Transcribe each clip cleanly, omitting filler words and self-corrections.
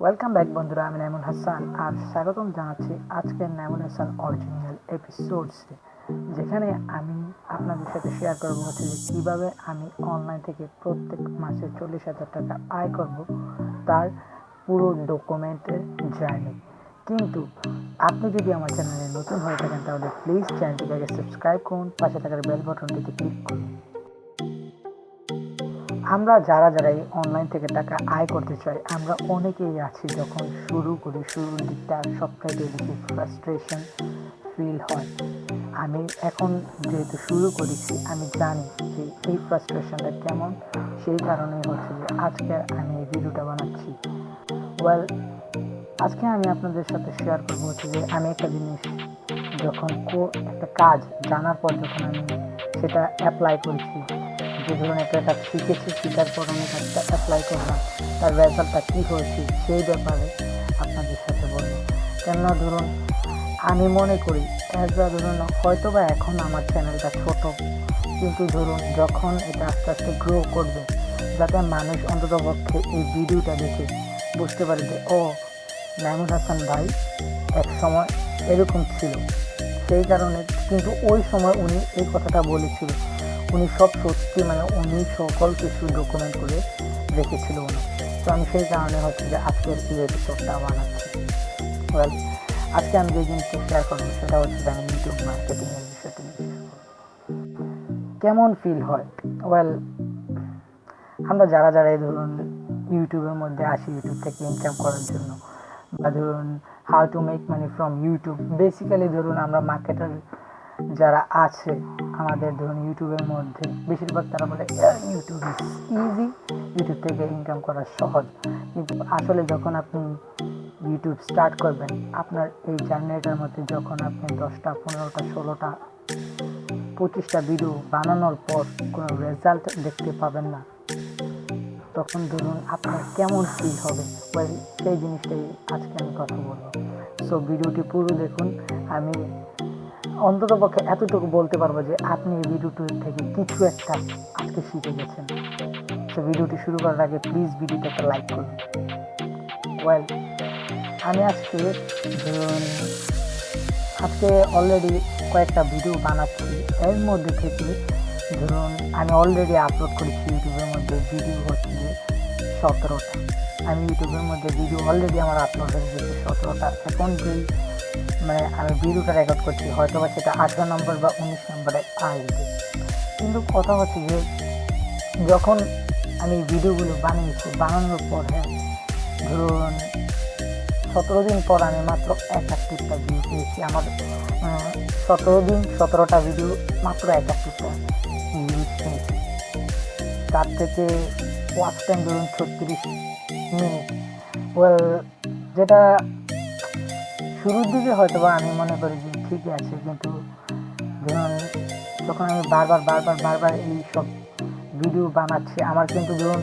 Welcome back বন্ধুরা, আমি নাইমুল হাসান আর স্বাগতম জানাচ্ছি আজকের নাইমুল হাসান অরিজিনাল এপিসোডসে, যেখানে আমি আপনাদের সাথে শেয়ার করবো হচ্ছে যে কীভাবে আমি অনলাইন থেকে প্রত্যেক মাসে 40,000 টাকা আয় করব, তার পুরো ডকুমেন্টের জার্নি। কিন্তু আপনি যদি আমার চ্যানেলে নতুন হয়ে থাকেন তাহলে প্লিজ চ্যানেলটিকে সাবস্ক্রাইব করুন, পাশে থাকার বেল বাটনটিতে ক্লিক করুন। আমরা যারা এই অনলাইন থেকে টাকা আয় করতে চাই, আমরা অনেকেই আছি যখন শুরু করি, শুরুর দিকটা সবথেকে বেশি ফ্রাস্ট্রেশন ফিল হয়। আমি এখন যেহেতু শুরু করেছি, আমি জানি যে এই ফ্রাস্ট্রেশনটা কেমন। সেই কারণেই হচ্ছে যে আজকে আমি এই ভিডিওটা বানাচ্ছি। ওয়েল, আজকে আমি আপনাদের সাথে শেয়ার করবো হচ্ছে যে আমি একটা জিনিস যখন একটা কাজ জানার পর যখন আমি সেটা অ্যাপ্লাই করেছি, যে ধরুন একটা কাজ শিখেছি, শেখার পর আমি কাজটা অ্যাপ্লাই করলাম, তার রেজাল্টটা কী হয়েছে সেই ব্যাপারে আপনাদের সাথে বলবো। কেননা ধরুন আমি মনে করি ধরুন হয়তো বা এখন আমার চ্যানেলটা ছোট, কিন্তু ধরুন যখন এটা আস্তে আস্তে গ্রো করবে, যাতে মানুষ অন্ততপক্ষে এই ভিডিওটা দেখে বুঝতে পারে যে ও, নাইমুল হাসান ভাই এক সময় এরকম ছিল। সেই কারণে কিন্তু ওই সময় উনি এই কথাটা বলেছিল, উনি সব সত্যি, উনি সকল কিছু ডকুমেন্ট করে রেখেছিল উনি। তো আমি সেই কারণে হচ্ছে যে আজকের এই এপিসোডটা বানাচ্ছি। ওয়েল, আজকে আমি যে জিনিসটা শেয়ার করবো সেটা হচ্ছে যে আমি ইউটিউব মার্কেটিংয়ের বিষয়টা নিয়ে কেমন ফিল হয়। ওয়েল, আমরা যারা এই ধরুন ইউটিউবের মধ্যে আসি ইউটিউব থেকে ইনকাম করার জন্য, বা ধরুন how to make money from YouTube, basically ধরুন আমরা মার্কেটার যারা আছে আমাদের ধরুন ইউটিউবের মধ্যে, বেশিরভাগ তারা বলে ইউটিউব ইজ ইজি, ইউটিউব থেকে ইনকাম করা সহজ। কিন্তু আসলে যখন আপনি ইউটিউব স্টার্ট করবেন, আপনার এই জার্নিটার মধ্যে যখন আপনি 10টা 15টা 16টা 25টা ভিডিও বানানোর পর কোনো রেজাল্ট দেখতে পাবেন না, তখন ধরুন আপনার কেমন ফিল হবে। সেই জিনিসটাই আজকে আমি কথা বলবো। সো ভিডিওটি পুরো দেখুন। আমি অন্ততপক্ষে এতটুকু বলতে পারবো যে আপনি এই ভিডিওটি থেকে কিছু একটা আজকে শিখে গেছেন। তো ভিডিওটি শুরু করার আগে প্লিজ ভিডিওতে একটা লাইক করুন। ওয়েল, আমি আজকে অলরেডি কয়েকটা ভিডিও বানাচ্ছি। এর মধ্যে থেকে ধরুন আমি অলরেডি আপলোড করেছি ইউটিউবের মধ্যে ভিডিও হচ্ছে 17টা। আমি ইউটিউবের মধ্যে ভিডিও অলরেডি আমার আপলোড হয়ে গেছে 17টা। এখন যেই আমি ভিডিওটা রেকর্ড করছি, হয়তো বা সেটা 18 নম্বর বা 19 নম্বরে আসবে। কিন্তু কথা হচ্ছে যে যখন আমি ভিডিওগুলো বানানোর পর, ধরুন 17 দিন পর আমি মাত্র 81টা ভিউ পেয়েছি। আমার 17 দিন 17টা ভিডিও মাত্র 81টা ভিউজ পেয়েছি। তার থেকে ওয়াচ টাইম ধরুন 36 মিনিট। ওয়েল, যেটা শুরুর দিকে হয়তো বা আমি মনে করি যে ঠিকই আছে, কিন্তু ধরুন যখন আমি বারবার এই সব ভিডিও বানাচ্ছি, আমার কিন্তু ধরুন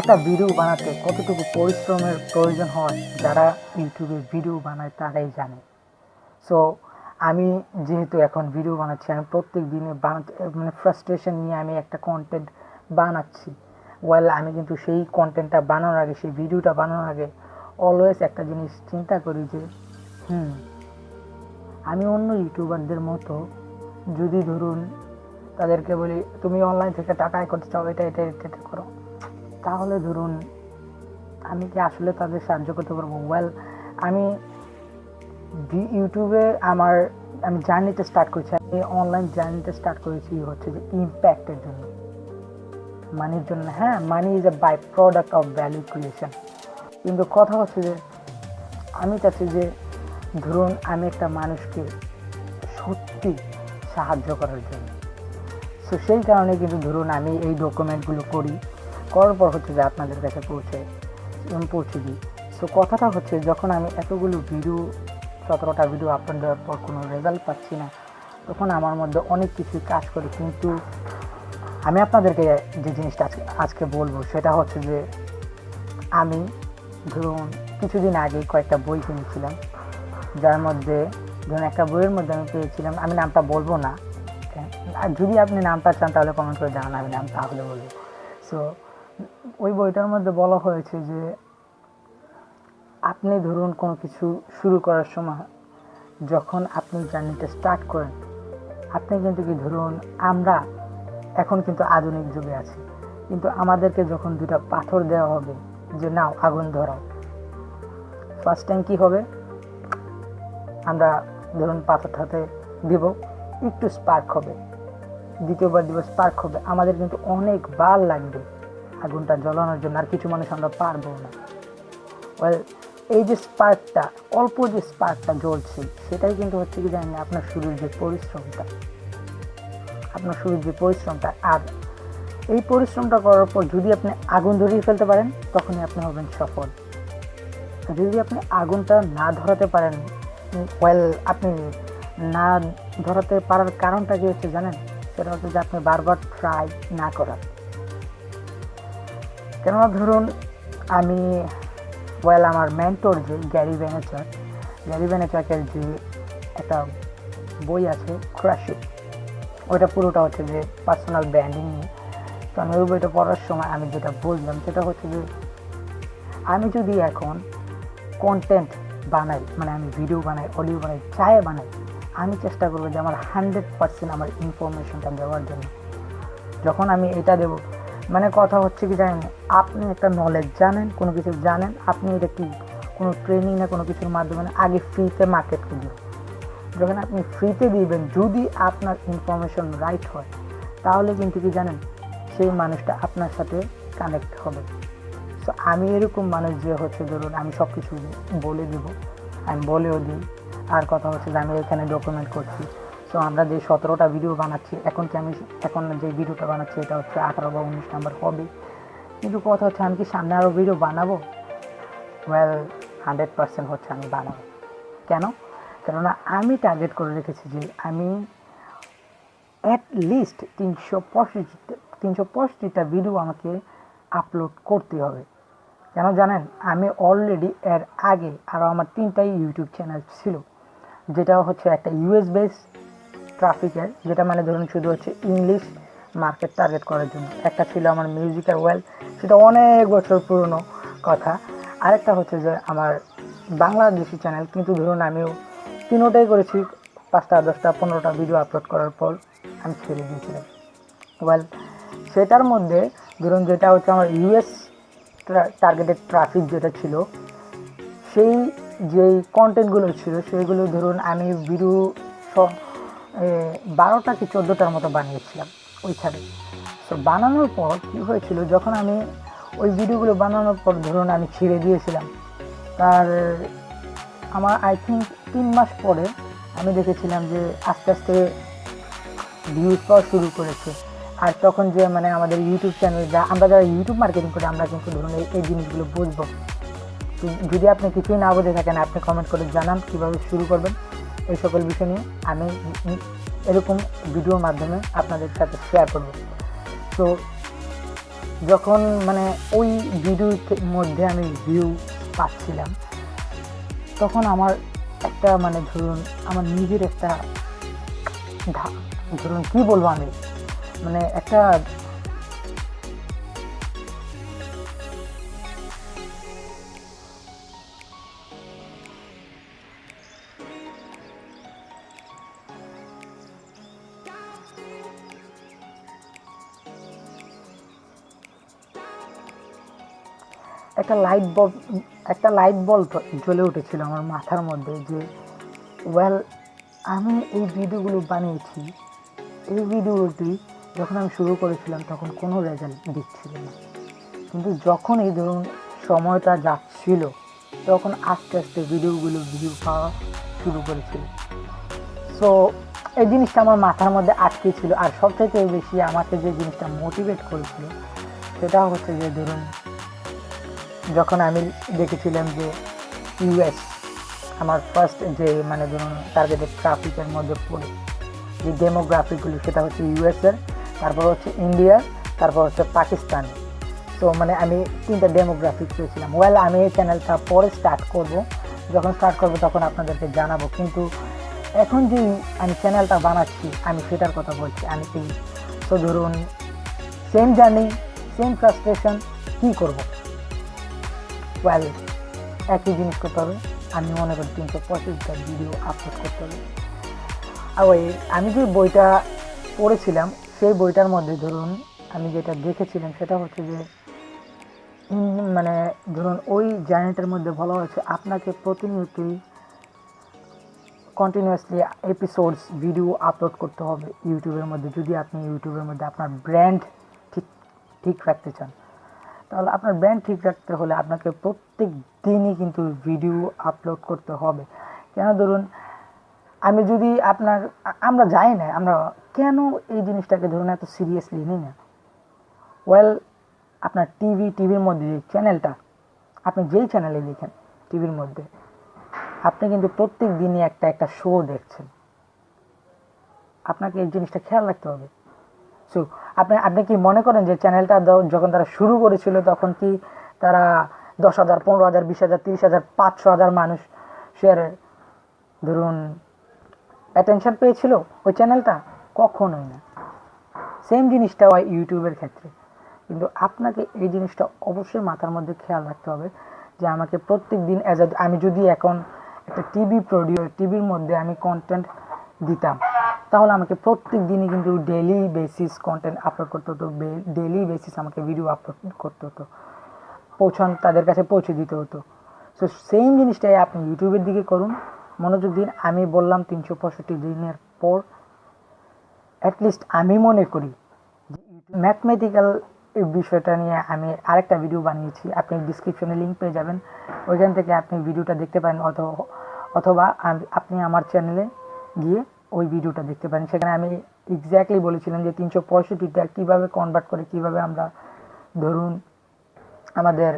একটা ভিডিও বানাতে কতটুকু পরিশ্রমের প্রয়োজন হয় যারা ইউটিউবে ভিডিও বানায় তারাই জানে। সো আমি যেহেতু এখন ভিডিও বানাচ্ছি, আমি প্রত্যেক দিনে ফ্রাস্ট্রেশন নিয়ে আমি একটা কন্টেন্ট বানাচ্ছি। ওয়েল, আমি কিন্তু সেই কন্টেন্টটা বানানোর আগে, সেই ভিডিওটা বানানোর আগে অলওয়েজ একটা জিনিস চিন্তা করি যে আমি অন্য ইউটিউবারদের মতো যদি ধরুন তাদেরকে বলি তুমি অনলাইন থেকে টাকা আয় করতে চাও, এটা করো, তাহলে ধরুন আমি কি আসলে তাদের সাহায্য করতে পারবো? ওয়েল, আমি ইউটিউবে আমি জার্নিটা স্টার্ট করেছি, আমি অনলাইন জার্নিটা স্টার্ট করেছি হচ্ছে যে ইম্প্যাক্টের জন্য, মানির জন্য। হ্যাঁ, money is a byproduct of value creation. কিন্তু কথা হচ্ছে যে আমি চাচ্ছি যে ধরুন আমি একটা মানুষকে সত্যি সাহায্য করার জন্য। সো সেই কারণে কিন্তু ধরুন আমি এই ডকুমেন্টগুলো করার পর হচ্ছে যে আপনাদের কাছে পৌঁছে দিই। সো কথাটা হচ্ছে যখন আমি এতগুলো ভিডিও 17টা ভিডিও আপলোড দেওয়ার পর কোনো রেজাল্ট পাচ্ছি না, তখন আমার মধ্যে অনেক কিছু কাজ করে। কিন্তু আমি আপনাদেরকে যে জিনিসটা আজকে বলবো সেটা হচ্ছে যে আমি ধরুন কিছুদিন আগে কয়েকটা বই কিনেছিলাম, যার মধ্যে ধরুন একটা বইয়ের মধ্যে আমি পেয়েছিলাম, আমি নামটা বলবো না, আর যদি আপনি নামটা চান তাহলে কমেন্ট করে জানান, আমি নাম তাহলে বলবো। সো ওই বইটার মধ্যে বলা হয়েছে যে আপনি ধরুন কোনো কিছু শুরু করার সময় যখন আপনি জার্নিটা স্টার্ট করেন, আপনি কিন্তু কি ধরুন আমরা এখন কিন্তু আধুনিক যুগে আছি, কিন্তু আমাদেরকে যখন দুটা পাথর দেওয়া হবে যে নাও আগুন ধরাও, ফার্স্ট টাইম কি হবে, আমরা ধরুন পাথরটাতে দিব, একটু স্পার্ক হবে, দ্বিতীয়বার দিব স্পার্ক হবে, আমাদের কিন্তু অনেকবার লাগবে আগুনটা জ্বালানোর জন্য, আর কিছু মানুষ আমরা পারবো না। ওয়েল, এই যে স্পার্কটা, অল্প যে স্পার্কটা জ্বলছে, সেটাই কিন্তু হচ্ছে কি জানেন আপনার শুরুর যে পরিশ্রমটা, আর এই পরিশ্রমটা করার পর যদি আপনি আগুন ধরিয়ে ফেলতে পারেন, তখনই আপনি হবেন সফল। যদি আপনি আগুনটা না ধরাতে পারেন, ওয়েল, আপনি না ধরাতে পারার কারণটা কি হচ্ছে জানেন, সেটা হচ্ছে যে আপনি বারবার ট্রাই না করা। কেননা ধরুন আমি আমার মেন্টর যে গ্যারি ভ্যানাচাকের যে একটা বই আছে ক্রাশ ইট, ওইটা পুরোটা হচ্ছে যে পার্সোনাল ব্র্যান্ডিং নিয়ে। তো আমি ওই বইটা পড়ার সময় আমি যেটা বললাম সেটা হচ্ছে যে আমি যদি এখন কন্টেন্ট বানাই, মানে আমি ভিডিও বানাই, অডিও বানাই, বানাই, আমি চেষ্টা করবো যে আমার 100% আমার ইনফরমেশনটা দেওয়ার জন্য। যখন আমি এটা দেব, মানে কথা হচ্ছে কি জানেন, আপনি একটা নলেজ জানেন, কোনো কিছু জানেন, আপনি এটা কি কোনো ট্রেনিং না কোনো কিছুর মাধ্যমে আগে ফ্রিতে মার্কেটকে দিবেন। যখন আপনি ফ্রিতে দিবেন, যদি আপনার ইনফরমেশন রাইট হয়, তাহলে কিন্তু কি জানেন, সেই মানুষটা আপনার সাথে কানেক্ট হবে। সো আমি এরকম মানুষ যে হচ্ছে ধরুন আমি সব কিছু বলে দেব, আমি বলেও দিই। আর কথা হচ্ছে যে আমি এখানে ডকুমেন্ট করছি। সো আমরা যে 17টা ভিডিও বানাচ্ছি, এখন যে ভিডিওটা বানাচ্ছি এটা হচ্ছে 18 বা 19 নাম্বার হবে, কিন্তু কথা হচ্ছে আমি কি সামনে আরও ভিডিও বানাবো? 100% হচ্ছে আমি বানাবো। কেননা আমি টার্গেট করে রেখেছি যে আমি অ্যাটলিস্ট 365টা ভিডিও আমাকে আপলোড করতে হবে। কেন জানেন, আমি অলরেডি এর আগে আরও আমার 3টাই ইউটিউব চ্যানেল ছিল, যেটা হচ্ছে একটা ইউএস বেস ট্রাফিকের, যেটা মানে ধরুন শুধু হচ্ছে ইংলিশ মার্কেট টার্গেট করার জন্য। একটা ছিল আমার মিউজিক্যাল সেটা অনেক বছর পুরনো কথা। আরেকটা হচ্ছে যে আমার বাংলাদেশি চ্যানেল, কিন্তু ধরুন আমিও তিনোটাই করেছি, 5টা 10টা 15টা ভিডিও আপলোড করার পর আমি ছেড়ে দিয়েছিলাম। সেটার মধ্যে ধরুন যেটা হচ্ছে আমার ইউএস টার্গেটেড ট্রাফিক যেটা ছিল, সেই যেই কন্টেন্টগুলো ছিল সেইগুলো ধরুন আমি ভিডিও 12টা কি 14টার মতো বানিয়েছিলাম ওইখানে। তো বানানোর পর কী হয়েছিল, যখন আমি ওই ভিডিওগুলো বানানোর পর ধরুন আমি ছেড়ে দিয়েছিলাম, তার আমার আই থিঙ্ক 3 মাস পরে আমি দেখেছিলাম যে আস্তে আস্তে ভিউজ পাওয়া শুরু করেছে। আর তখন যে মানে আমাদের ইউটিউব চ্যানেল, আমরা যারা ইউটিউব মার্কেটিং করি, আমরা কিন্তু ধরুন এই জিনিসগুলো বুঝবো। তো যদি আপনি কিছুই না বুঝে থাকেন, আপনি কমেন্ট করে জানান কীভাবে শুরু করবেন। এই সকল বিষয় নিয়ে আমি এরকম ভিডিওর মাধ্যমে আপনাদের সাথে শেয়ার করব। তো যখন মানে ওই ভিডিওর মধ্যে আমি ভিউ পাচ্ছিলাম, তখন আমার একটা মানে ধরুন আমার নিজের একটা ধরুন কী বলবো, আমি মানে একটা লাইট বল্ব জ্বলে উঠেছিল আমার মাথার মধ্যে যে আমি এই ভিডিওগুলো বানিয়েছি, এই ভিডিওটি যখন আমি শুরু করেছিলাম তখন কোনো রেজাল্ট দিচ্ছিল না, কিন্তু যখন এই ধরুন সময়টা যাচ্ছিল, তখন আস্তে আস্তে ভিডিওগুলো ভিউ পাওয়া শুরু করেছিল। সো এই জিনিসটা আমার মাথার মধ্যে আটকে ছিল। আর সবথেকে বেশি আমাকে যে জিনিসটা মোটিভেট করেছিল সেটা হচ্ছে যে ধরুন যখন আমি দেখেছিলাম যে ইউএস আমার ফার্স্ট যে মানে ধরুন টার্গেটেড ট্রাফিকের মধ্যে পড়ে যে ডেমোগ্রাফিকগুলো, সেটা হচ্ছে ইউএসের, তারপর হচ্ছে ইন্ডিয়ার, তারপর হচ্ছে পাকিস্তান। তো মানে আমি 3টা ডেমোগ্রাফিক পেয়েছিলাম। আমি এই চ্যানেলটা পরে যখন স্টার্ট করবো তখন আপনাদেরকে জানাবো, কিন্তু এখন যে আমি চ্যানেলটা বানাচ্ছি আমি সেটার কথা বলছি। আমি কি তো ধরুন সেম জার্নি, সেম ফ্রাস্ট্রেশন, কী করবো? একই জিনিস করতে হবে। আমি মনে করি 365টা ভিডিও আপলোড করতে হবে। আর ওই আমি যে বইটা পড়েছিলাম সেই বইটার মধ্যে ধরুন আমি যেটা দেখেছিলাম সেটা হচ্ছে যে মানে ধরুন ওই জার্নিটার মধ্যে বলা হয়েছে আপনাকে প্রতিনিয়তই কন্টিনিউয়াসলি এপিসোডস ভিডিও আপলোড করতে হবে ইউটিউবের মধ্যে, যদি আপনি ইউটিউবের মধ্যে আপনার ব্র্যান্ড ঠিক ঠিক রাখতে চান। তাহলে আপনার ব্র্যান্ড ঠিক রাখতে হলে আপনাকে প্রত্যেক দিনই কিন্তু ভিডিও আপলোড করতে হবে। কেন ধরুন আমি যদি আমরা যাই না, আমরা কেন এই জিনিসটাকে ধরুন এত সিরিয়াসলি নিই না। ওয়েল আপনার টিভির মধ্যে যে চ্যানেলটা, আপনি যেই চ্যানেলে দেখেন টিভির মধ্যে, আপনি কিন্তু প্রত্যেক দিনই একটা শো দেখছেন। আপনাকে এই জিনিসটা খেয়াল রাখতে হবে। সো আপনি কি মনে করেন যে চ্যানেলটা যখন তারা শুরু করেছিল তখন কি তারা 10,000, 15,000, 20,000, 30,000, 500,000 মানুষের ধরুন অ্যাটেনশন পেয়েছিল ওই চ্যানেলটা? কখনোই না। সেম জিনিসটা হয় ইউটিউবের ক্ষেত্রে। কিন্তু আপনাকে এই জিনিসটা অবশ্যই মাথার মধ্যে খেয়াল রাখতে হবে যে আমাকে প্রত্যেক দিন আমি যদি এখন একটা টিভির মধ্যে আমি কন্টেন্ট দিতাম, তাহলে আমাকে প্রত্যেক দিনই কিন্তু ডেইলি বেসিস কন্টেন্ট আপলোড করতে হতো, ডেইলি বেসিস আমাকে ভিডিও আপলোড করতে হতো, তাদের কাছে পৌঁছে দিতে হতো। সো সেম জিনিসটাই আপনি ইউটিউবের দিকে করুন, মনোযোগ দিন। আমি বললাম 365 দিনের পর অ্যাটলিস্ট আমি মনে করি ম্যাথমেটিক্যাল এই বিষয়টা নিয়ে আমি আরেকটা ভিডিও বানিয়েছি, আপনি ডিসক্রিপশনে লিঙ্ক পেয়ে যাবেন, ওইখান থেকে আপনি ভিডিওটা দেখতে পারেন, অথবা আপনি আমার চ্যানেলে গিয়ে ওই ভিডিওটা দেখতে পারেন। সেখানে আমি এক্স্যাক্টলি বলেছিলাম যে 365টা কীভাবে কনভার্ট করে কীভাবে আমরা ধরুন আমাদের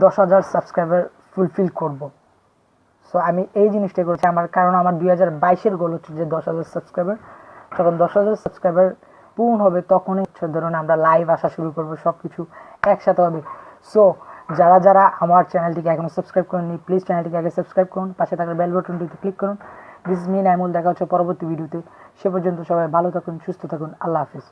10,000 সাবস্ক্রাইবার ফুলফিল করব। সো আমি এই জিনিসটা করেছি কারণ আমার 2022-এর গোল হচ্ছে যে 10,000 সাবস্ক্রাইবার। যখন 10,000 সাবস্ক্রাইবার পূর্ণ হবে তখনই ধরুন আমরা লাইভ আসা শুরু করবো, সব কিছু একসাথে হবে। সো যারা আমার চ্যানেলটিকে এখনো সাবস্ক্রাইব করেননি, প্লিজ চ্যানেলটিকে আগে সাবস্ক্রাইব করুন, পাশে থাকা বেল বাটনটিতে ক্লিক করুন। দিস ইজ মি নাইমুল, দেখা হচ্ছে পরবর্তী ভিডিওতে। সে পর্যন্ত সবাই ভালো থাকুন, সুস্থ থাকুন, আল্লাহ হাফিজ।